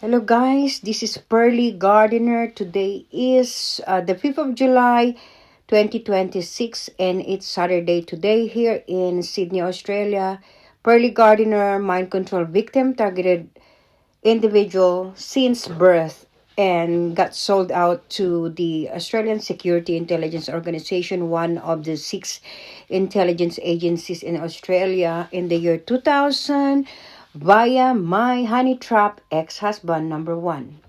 Hello guys, this is Pearly Gardener. Today is the 5th of July 2026 and it's Saturday today here in Sydney, Australia. Pearly Gardener, mind control victim, targeted individual since birth and got sold out to the Australian Security Intelligence Organization, one of the six intelligence agencies in Australia in the year 2000 via my honey trap ex-husband number one.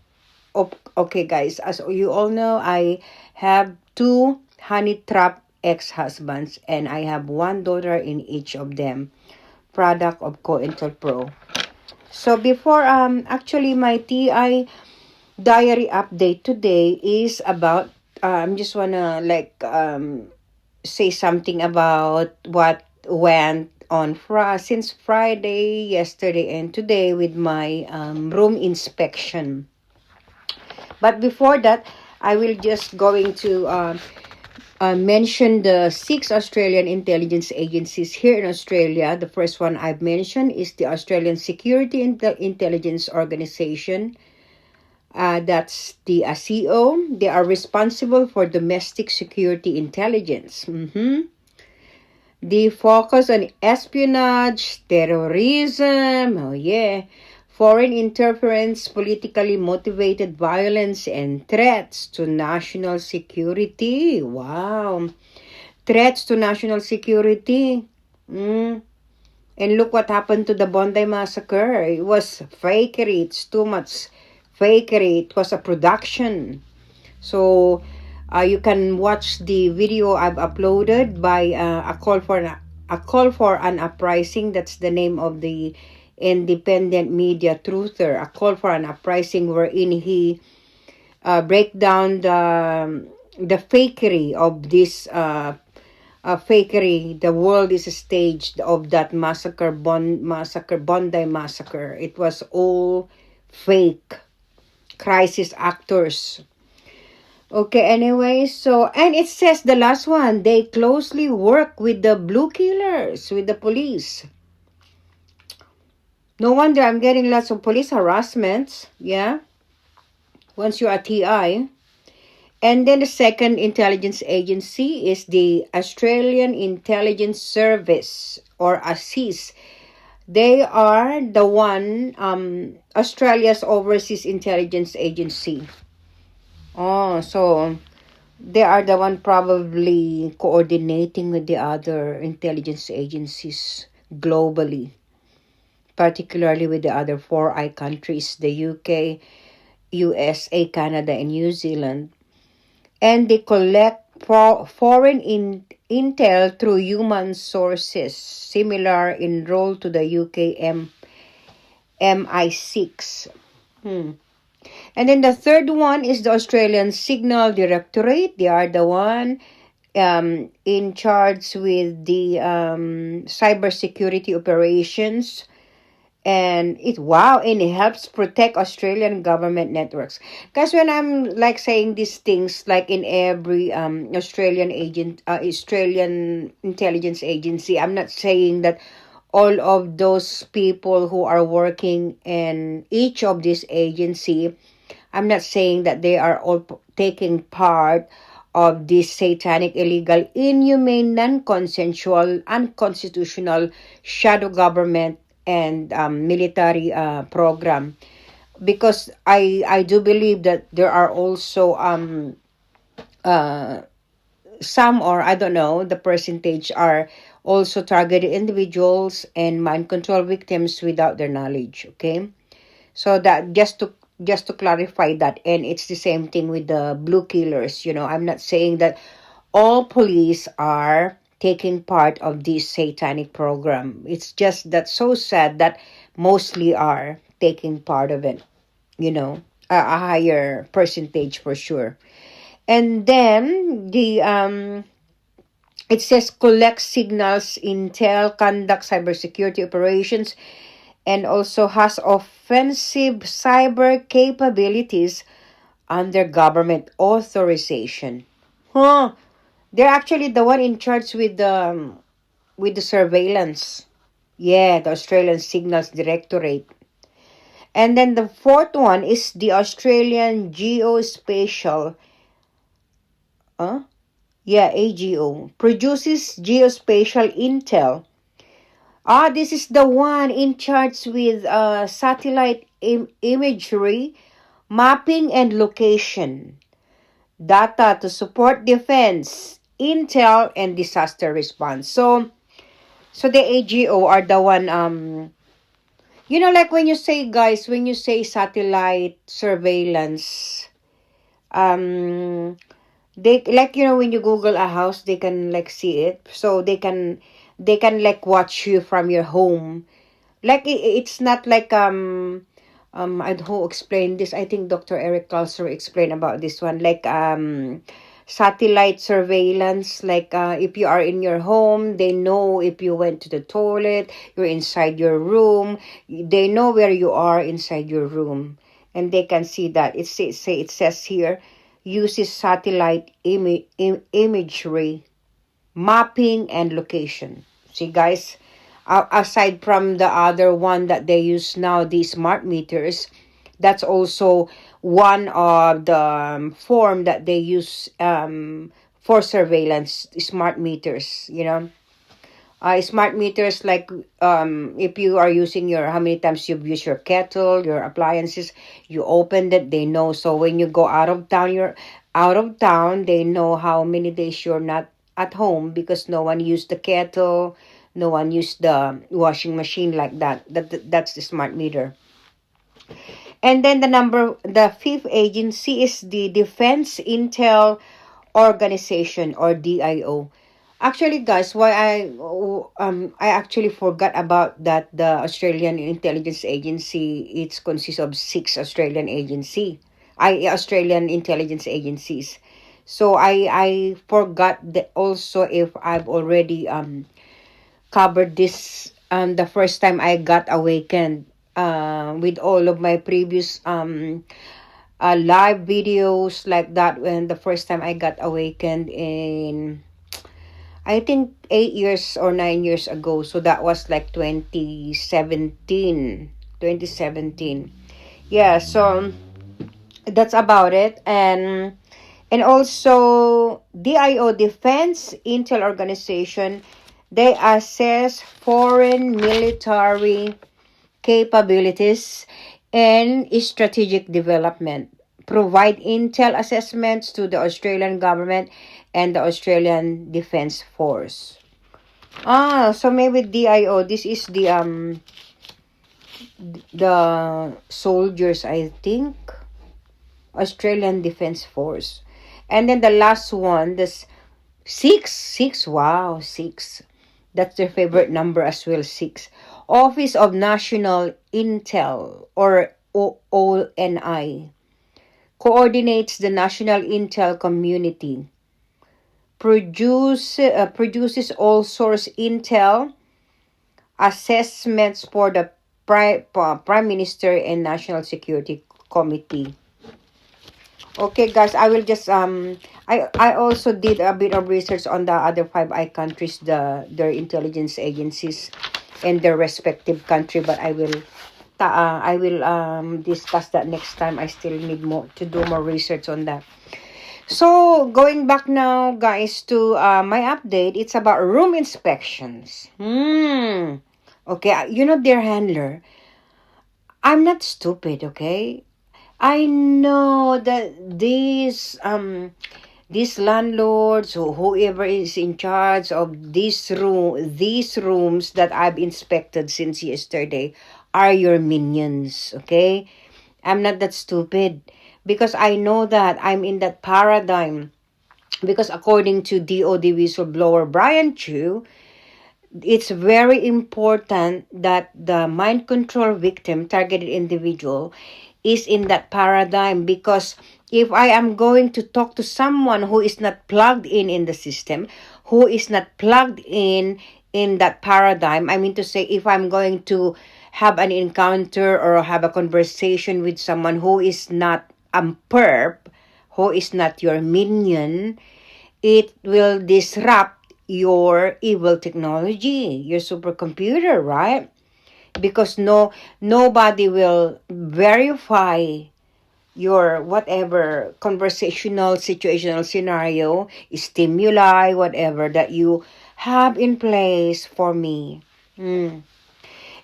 Okay guys, as you all know, I have two honey trap ex-husbands and I have one daughter in each of them, product of COINTEL Pro. So before actually my TI diary update today is about I'm just wanna say something about what went on since Friday, yesterday and today with my room inspection. But before that, I will just going to mention the six Australian intelligence agencies here in Australia. The first one I've mentioned is the Australian Security Intelligence Organization. That's the ASIO. They are responsible for domestic security intelligence. They focus on espionage, terrorism, foreign interference, politically motivated violence, and threats to national security. Wow. Threats to national security. And look what happened to the Bondi massacre. It was fakery. It's too much fakery. It was a production. So you can watch the video I've uploaded by a call for an uprising. That's the name of the independent media truther. A call for an uprising, wherein he break down the fakery of this fakery. The world is staged of that Bondi massacre. It was all fake crisis actors. Okay, anyway, and it says the last one, they closely work with the blue killers, with the police. No wonder I'm getting lots of police harassments, yeah, once you're a TI. And then the second intelligence agency is the Australian Intelligence Service, or ASIS. They are the one, Australia's Overseas Intelligence Agency. Oh, so they are the one probably coordinating with the other intelligence agencies globally, particularly with the other Four Eye countries, the UK, USA, Canada, and New Zealand. And they collect foreign intel through human sources, similar in role to the UK MI6. And then the third one is the Australian Signal Directorate. They are the one in charge with the cybersecurity operations. And it helps protect Australian government networks. Because when I'm like saying these things, like in every Australian intelligence agency, I'm not saying that all of those people who are working in each of these agency, I'm not saying that they are all taking part of this satanic, illegal, inhumane, non-consensual, unconstitutional shadow government and military program. Because I do believe that there are also some, or I don't know, the percentage are also targeted individuals and mind control victims without their knowledge. Okay, so that just to clarify that. And it's the same thing with the blue killers. I'm not saying that all police are taking part of this satanic program. It's just that so sad that mostly are taking part of it, a higher percentage for sure. And then it says collect signals, intel, conduct cybersecurity operations, and also has offensive cyber capabilities under government authorization. They're actually the one in charge with the surveillance. Yeah, the Australian Signals Directorate. And then the fourth one is the Australian Geospatial. Huh? Yeah, AGO. Produces geospatial intel. This is the one in charge with satellite imagery, mapping, and location data to support defense, intel, and disaster response. So the AGO are the one like when you say, guys, when you say satellite surveillance, um they, like, when you Google a house, they can like see it, so they can like watch you from your home. Like it's not like I don't know how to explain this. I think Dr. Eric Kalser explained about this one, like satellite surveillance. Like if you are in your home, they know if you went to the toilet, you're inside your room, they know where you are inside your room, and they can see that. It says here, uses satellite imagery, mapping, and location. See, guys, aside from the other one that they use now, the smart meters, that's also one of the form that they use for surveillance. Smart meters, smart meters, like if you are using how many times you've used your kettle, your appliances, you opened it, they know. So when you go out of town, they know how many days you're not at home, because no one used the kettle, no one used the washing machine, like that. That's the smart meter. And then the fifth agency is the Defense Intel Organization, or DIO. Actually, guys, why I actually forgot about that. The Australian Intelligence Agency, it consists of 6 Australian intelligence agencies. So I forgot that also, if I've already covered this the first time I got awakened, with all of my previous live videos, like that, when the first time I got awakened in, I think, 8 years or 9 years ago. So that was like 2017. 2017. Yeah, so that's about it. And also DIO, Defense Intel Organization, they assess foreign military capabilities and strategic development, provide intel assessments to the Australian government and the Australian Defence Force. So maybe DIO, this is the soldiers, I think, Australian Defence Force. And then the last one, this six, wow, six. That's their favorite number as well, 6. Office of National Intel, or ONI, coordinates the national intel community, produces all source intel assessments for the Prime Minister and National Security Committee. Okay, guys, I will just I also did a bit of research on the other 5 countries, their intelligence agencies and their respective country, but I will discuss that next time. I still need to do more research on that. So going back now, guys, to my update, it's about room inspections. Okay, dear handler, I'm not stupid, okay? I know that these landlords, or whoever is in charge of these rooms that I've inspected since yesterday, are your minions, okay? I'm not that stupid, because I know that I'm in that paradigm. Because according to DOD whistleblower Brian Chu, it's very important that the mind control victim, targeted individual, is in that paradigm. Because if I am going to talk to someone who is not plugged in the system, who is not plugged in that paradigm, I mean to say, if I'm going to have an encounter or have a conversation with someone who is not a perp, who is not your minion, it will disrupt your evil technology, your supercomputer, right? because nobody will verify your whatever conversational situational scenario, stimuli, whatever that you have in place for me.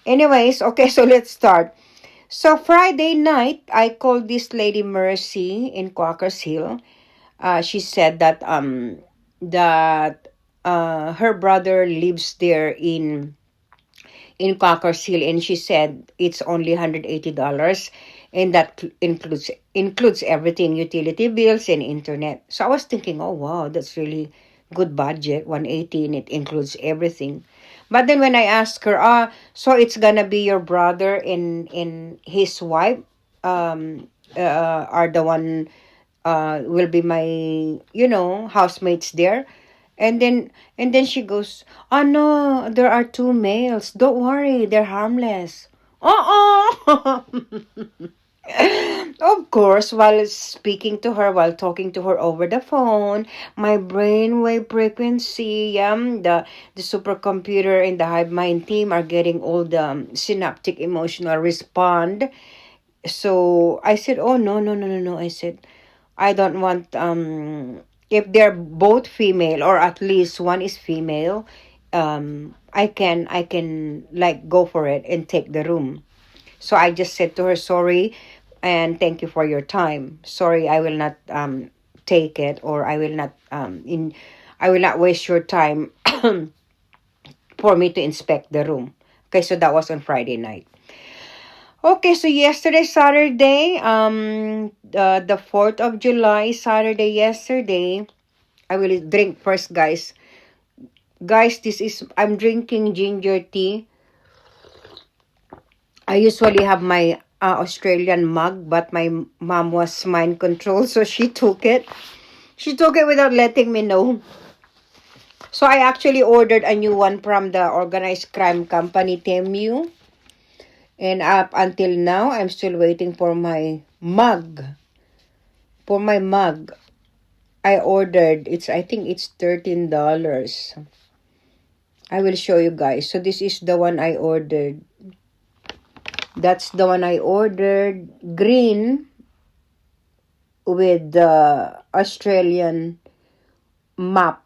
Anyways, okay, so let's start. So Friday night, I called this lady Mercy in Quakers Hill. She said that her brother lives there in Quakers Hill, and she said it's only $180, and that includes everything, utility bills and internet. So I was thinking, oh wow, that's really good budget, 180, and it includes everything. But then when I asked her, so it's gonna be your brother and his wife, are the one will be my housemates there. And then she goes, oh no, there are two males, don't worry, they're harmless. Oh. Of course, while speaking to her, while talking to her over the phone, my brainwave frequency, the supercomputer and the hive mind team are getting all the synaptic emotional respond. So I said, oh no, no, no, no, no. I said, I don't want if they're both female, or at least one is female, I can like go for it and take the room. So I just said to her, sorry, and thank you for your time. Sorry, I will not take it, or I will not waste your time for me to inspect the room. Okay, so that was on Friday night. Okay, so yesterday, Saturday, the 4th of July, Saturday, yesterday, I will drink first, guys. Guys, I'm drinking ginger tea. I usually have my Australian mug, but my mom was mind control, so she took it. She took it without letting me know. So I actually ordered a new one from the organized crime company, Temu. And up until now, I'm still waiting for my mug. For my mug, I ordered, I think it's $13. I will show you guys. So this is the one I ordered. That's the one I ordered. Green with the Australian map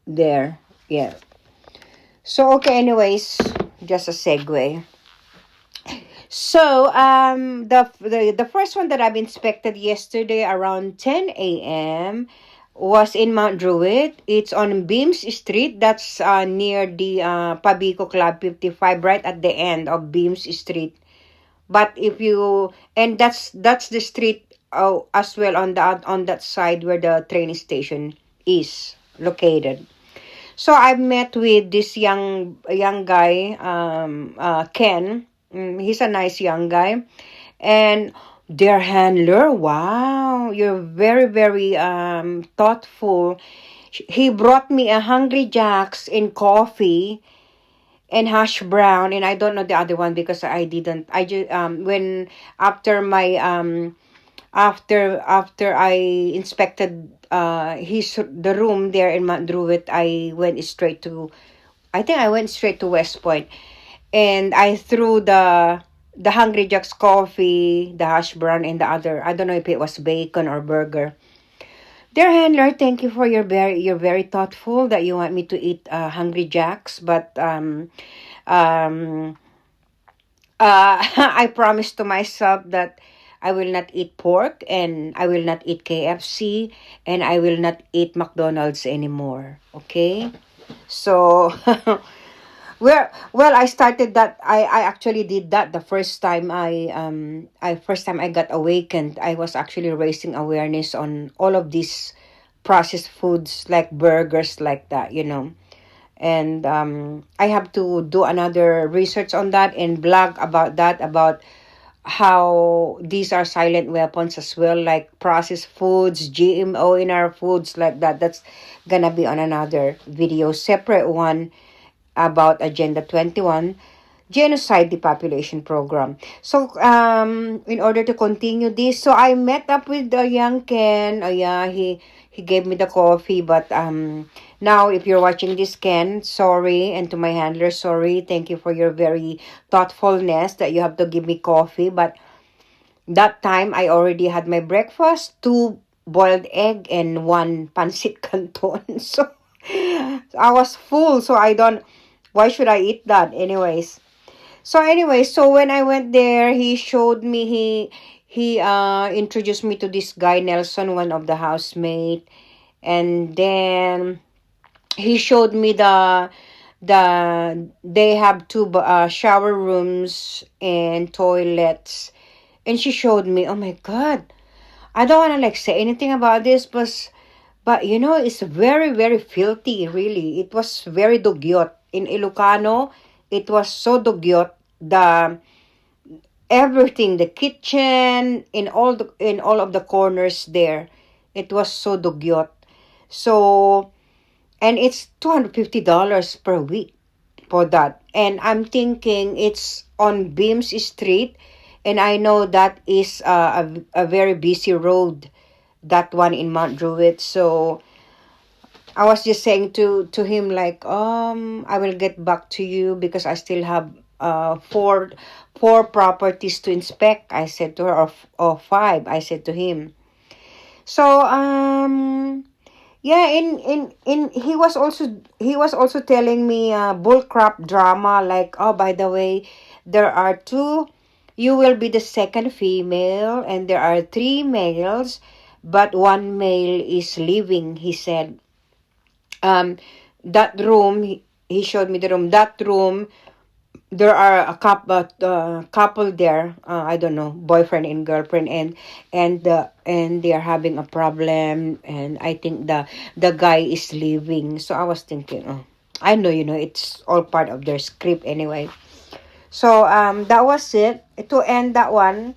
there. Yeah. So, okay, anyways, just a segue. So, the first one that I've inspected yesterday around 10 a.m. was in Mount Druitt. It's on Beams Street. That's near the Pabico Club 55, right at the end of Beams Street. But that's the street as well on that side where the train station is located. So I met with this young guy, Ken. He's a nice young guy, and their handler. Wow, you're very very thoughtful. He brought me a Hungry Jack's in coffee and hash brown, and I don't know the other one because I didn't. I just when after my after I inspected the room there in Mount Druitt, I think I went straight to West Point, and I threw the Hungry Jack's coffee, the hash brown, and the other, I don't know if it was bacon or burger. Dear handler, thank you for you're very thoughtful that you want me to eat Hungry Jack's, but I promised to myself that I will not eat pork, and I will not eat KFC, and I will not eat McDonald's anymore. Okay? So, well, I started that. I actually did that the first time I got awakened. I was actually raising awareness on all of these processed foods like burgers, like that, and I have to do another research on that and blog about that, about how these are silent weapons as well, like processed foods, GMO in our foods, like that. That's gonna be on another video, separate one, about Agenda 21, Genocide Depopulation Program. So, in order to continue this, so I met up with the young Ken. Oh yeah, he gave me the coffee, but Now, if you're watching this, Ken, sorry, and to my handler, sorry. Thank you for your very thoughtfulness that you have to give me coffee. But that time, I already had my breakfast, two boiled egg and one pancit canton. So I was full. So I don't. Why should I eat that, anyways? So when I went there, he showed me he introduced me to this guy Nelson, one of the housemate, and then he showed me they have two shower rooms and toilets, and she showed me. Oh my God, I don't want to like say anything about this, but you know it's very very filthy. Really, it was very dugyot in Ilocano. It was so dugyot. The everything, the kitchen, in all of the corners there, it was so dugyot. So, and it's $250 per week for that. And I'm thinking it's on Beams Street, and I know that is a very busy road, that one in Mount Druitt. So I was just saying to him like, I will get back to you because I still have four properties to inspect. I said to her, or five. I said to him. So yeah, in he was also telling me bullcrap drama, like, oh, by the way, there are two. You will be the second female, and there are three males, but one male is leaving. He said, um that room, he showed me the room, that room, there are a couple there, I don't know, boyfriend and girlfriend, and they're having a problem, and I think the guy is leaving. So I was thinking, oh, I know, it's all part of their script anyway. So that was it to end that one.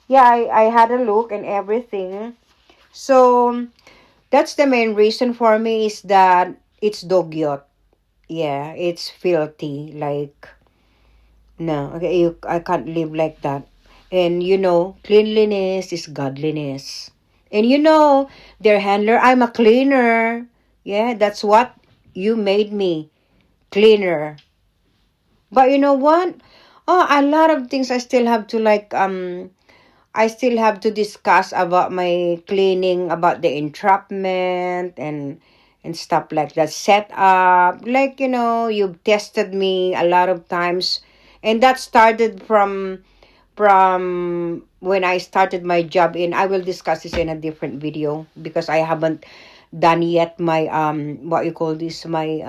Yeah, I had a look and everything. So that's the main reason for me, is that it's dogyot. Yeah, it's filthy. Like, no, okay, I can't live like that. And cleanliness is godliness. And their handler, I'm a cleaner. Yeah, that's what you made me, cleaner. But you know what? Oh, a lot of things I still have to like I still have to discuss about my cleaning, about the entrapment and stuff like that. Set up, like, you've tested me a lot of times, and that started from when I started my job in. I will discuss this in a different video because I haven't done yet my what you call this, my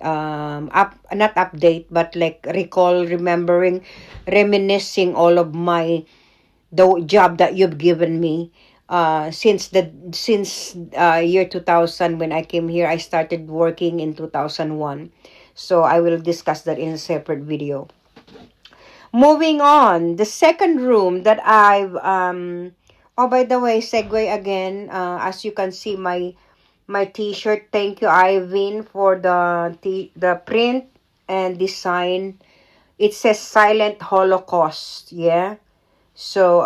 up not update, but like recall, remembering, reminiscing all of my the job that you've given me since year 2000. When I came here, I started working in 2001. So I will discuss that in a separate video. Moving on, the second room that I've oh, by the way, segue again. As you can see, my t-shirt. Thank you, Ivan, for the print and design. It says Silent Holocaust. Yeah. So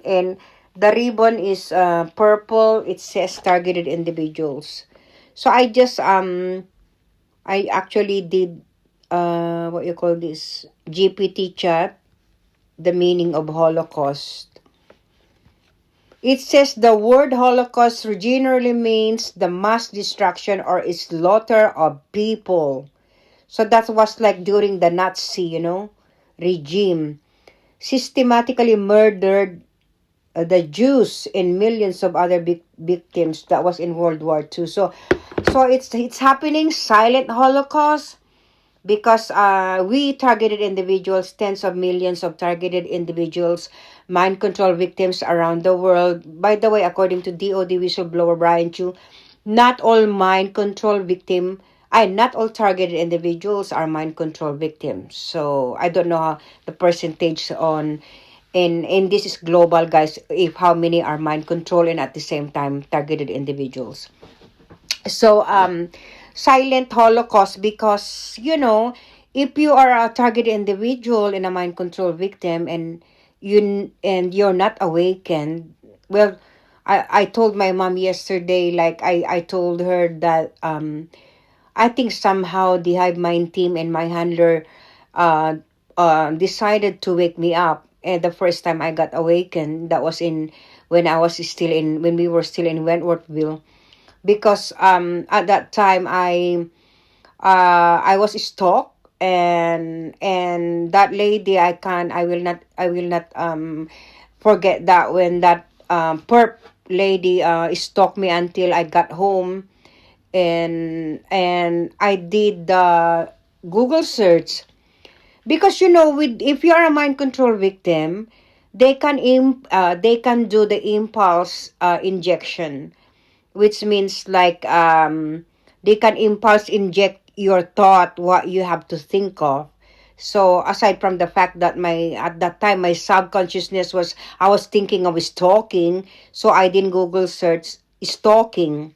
and the ribbon is purple. It says targeted individuals. So I actually did what you call this, GPT chat, the meaning of Holocaust. It says the word Holocaust generally means the mass destruction or slaughter of people. So that was like during the Nazi, regime. Systematically murdered the Jews and millions of other victims. That was in World War II. So it's happening, silent Holocaust, because we targeted individuals, tens of millions of targeted individuals, mind control victims around the world. By the way, according to DOD whistleblower Brian Chu, not all mind control not all targeted individuals are mind control victims. So I don't know how the percentage on, and this is global, guys, if how many are mind control and at the same time targeted individuals. So silent Holocaust, because if you are a targeted individual and a mind control victim, and you're not awakened, well, I told my mom yesterday, like I told her that I think somehow the Hive Mind team and my handler uh, decided to wake me up. And the first time I got awakened, that was in when we were still in Wentworthville, because at that time I was stalked, and that lady, I will not forget that when that perp lady stalked me until I got home, and I did the Google search, because with if you are a mind control victim, they can do the impulse injection, which means like they can impulse inject your thought what you have to think of. So aside from the fact that my at that time my subconsciousness was I was thinking of stalking, so I didn't Google search stalking,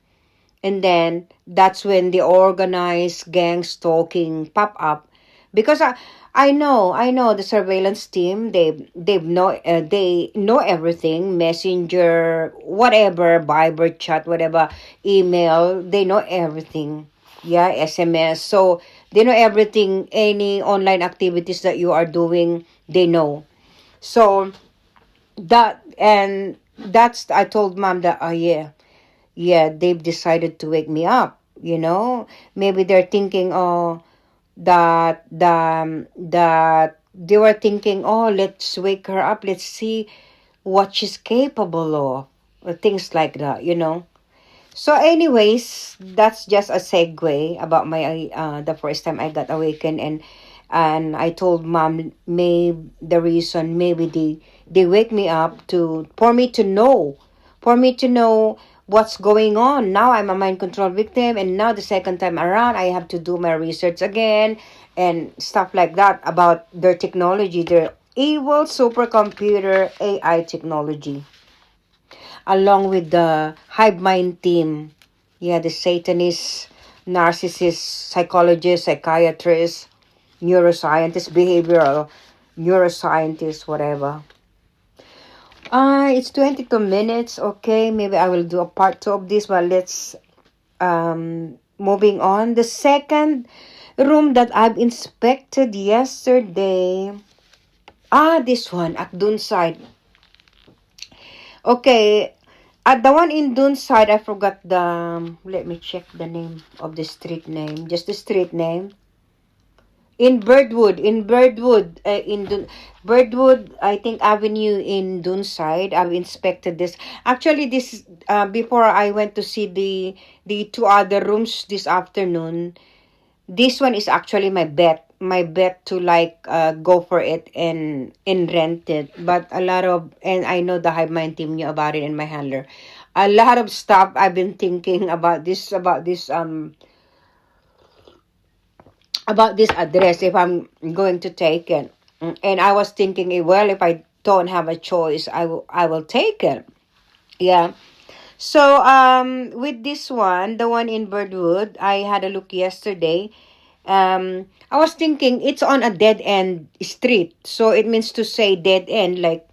and then that's when the organized gang stalking pop up, because I know the surveillance team, they know everything, messenger, whatever, Viber chat, whatever, email, they know everything. Yeah, SMS. So they know everything, any online activities that you are doing, they know. So that's I told mom that, oh yeah, yeah, they've decided to wake me up. Maybe they're thinking, oh, that they were thinking, oh, let's wake her up, let's see what she's capable of, or things like that. So anyways, that's just a segue about my the first time I got awakened, and I told mom, maybe the reason, maybe they wake me up to for me to know what's going on. Now I'm a mind control victim, and now the second time around I have to do my research again and stuff like that about their technology, their evil supercomputer AI technology, along with the hive mind team. Yeah, the Satanist, narcissist, psychologist, psychiatrist, neuroscientist, behavioral neuroscientist, whatever. It's 22 minutes. Okay, maybe I will do a part two of this, but let's moving on. The second room that I've inspected yesterday. This one at Dunside. Okay, at the one in Dunside, I forgot let me check the name of the street name. Just the street name. Birdwood, I think Avenue in Dunside. I've inspected this. Actually, this before I went to see the two other rooms this afternoon. This one is actually my bet. My bet to like go for it and rent it. But a lot of, and I know the Hive Mind team knew about it, and my handler. A lot of stuff I've been thinking about this address if I'm going to take it. And I was thinking, well, if I don't have a choice, I will take it. Yeah. So with this one, the one in Birdwood, I had a look yesterday. I was thinking it's on a dead end street. So it means to say dead end, like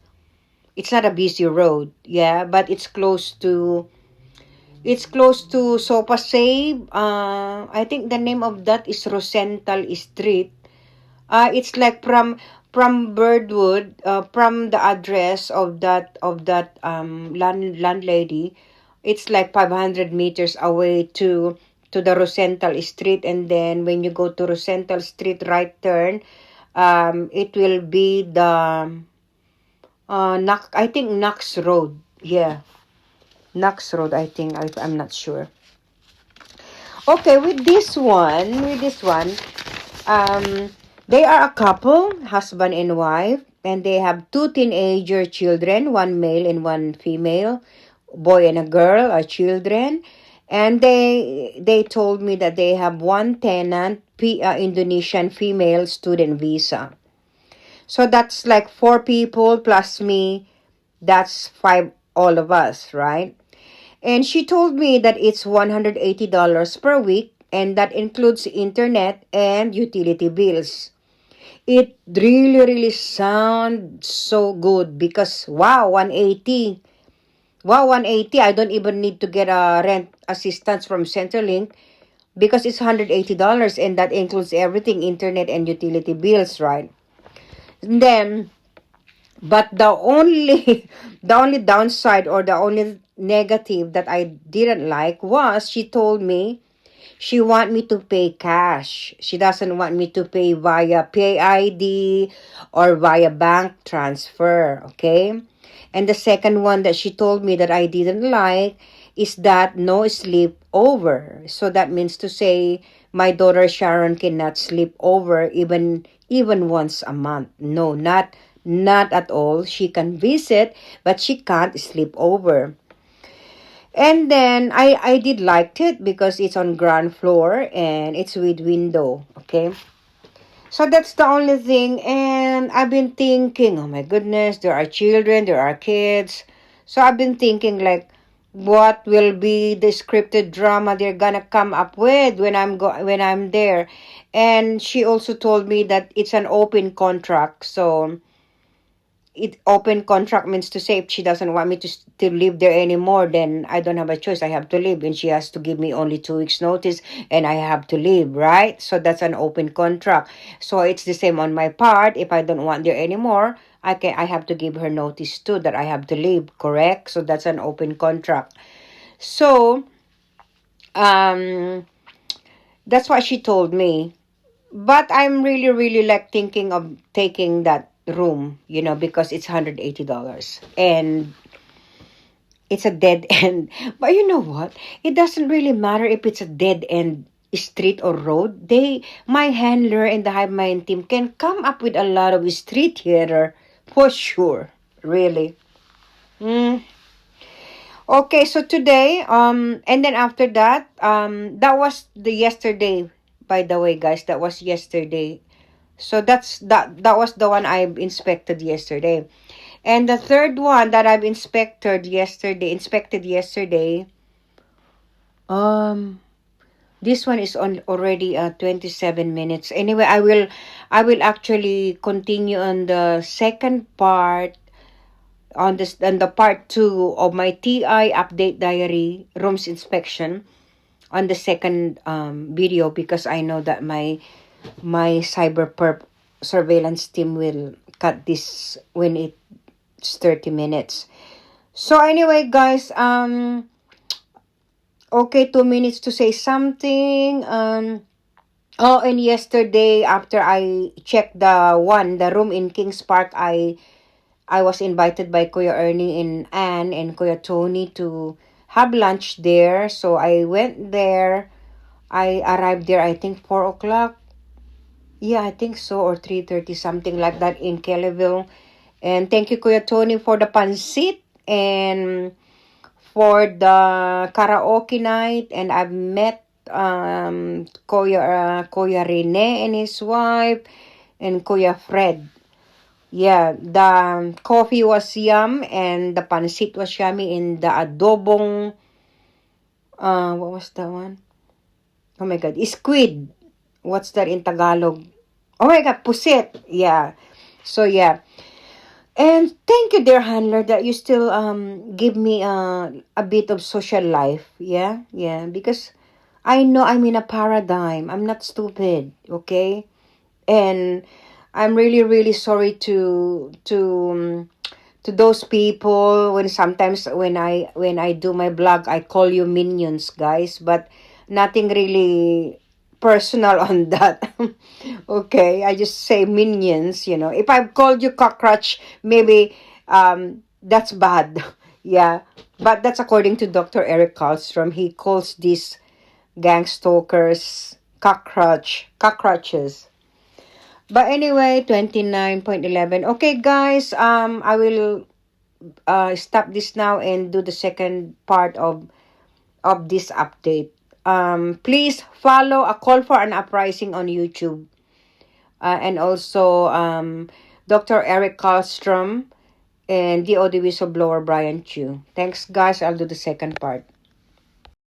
it's not a busy road. Yeah, but it's close to Sopa Save. I think the name of that is Rosenthal Street. It's like from Birdwood, from the address of that landlady. It's like 500 meters away to the Rosenthal Street, and then when you go to Rosenthal Street, right turn, it will be the I think Knox Road. Yeah, Knox Road. I think I'm not sure. Okay, with this one, um, they are a couple, husband and wife, and they have two teenager children, one male and one female, boy and a girl are children, and they told me that they have one tenant, Indonesian female student visa. So that's like four people plus me. That's five, all of us, right? And she told me that it's $180 per week, and that includes internet and utility bills. It really, really sounds so good because wow, 180. Wow, 180. I don't even need to get a rent assistance from Centrelink because it's $180 and that includes everything, internet and utility bills, right? And then, but the only the only downside or the only negative that I didn't like was she told me she want me to pay cash. She doesn't want me to pay via PayID or via bank transfer, okay? And the second one that she told me that I didn't like is that no sleep over. So that means to say my daughter Sharon cannot sleep over even once a month. No, not at all. She can visit, but she can't sleep over. And then I did liked it because it's on ground floor and it's with window, okay? So that's the only thing. And I've been thinking, oh my goodness, there are children, there are kids. So I've been thinking like what will be the scripted drama they're gonna come up with when I'm there. And she also told me that it's an open contract. So it open contract means to say if she doesn't want me to live there anymore, then I don't have a choice. I have to leave, and she has to give me only 2 weeks notice, and I have to leave, right? So that's an open contract. So it's the same on my part. If I don't want there anymore, I have to give her notice too that I have to leave. Correct? So that's an open contract. So um, that's what she told me. But I'm really, really like thinking of taking that room, because it's $180 and it's a dead end. But you know what? It doesn't really matter if it's a dead end street or road. My handler and the Hive Mind team can come up with a lot of street theater for sure. Really. Mm. Okay, so today, and then after that, that was the yesterday. By the way, guys, that was yesterday. So that was the one I inspected yesterday. And the third one that I've inspected yesterday, um this one is on already 27 minutes. Anyway, I will actually continue on the second part on the part 2 of my TI update diary rooms inspection on the second video because I know that my cyber perp surveillance team will cut this when it's 30 minutes. So anyway, guys, okay, 2 minutes to say something. Oh, and yesterday after I checked the room in Kings Park, I was invited by Kuya Ernie and Anne and Kuya Tony to have lunch there. So I went there. I arrived there, I think 4 o'clock. Yeah, I think so, or 3:30, something like that in Kellyville. And thank you, Kuya Tony, for the pansit and for the karaoke night. And I've met Kuya Rene and his wife and Kuya Fred. Yeah, the coffee was yum and the pansit was yummy and the adobong, what was that one? Oh my God, squid. What's that in Tagalog? Oh my God, pusit. Yeah. So yeah. And thank you, dear handler, that you still give me a bit of social life. Yeah, yeah. Because I know I'm in a paradigm. I'm not stupid, okay? And I'm really, really sorry to those people when sometimes when I do my blog I call you minions, guys, but nothing really personal on that. Okay, I just say minions. If I've called you cockroach, maybe that's bad. Yeah, but that's according to Dr. Eric Karlstrom. He calls these gang stalkers cockroaches. But anyway, 29.11. Okay, guys, I will stop this now and do the second part of this update. Please follow A Call for an Uprising on YouTube. And also Dr. Eric Karlstrom and the audio whistleblower Brian Chu. Thanks, guys. I'll do the second part.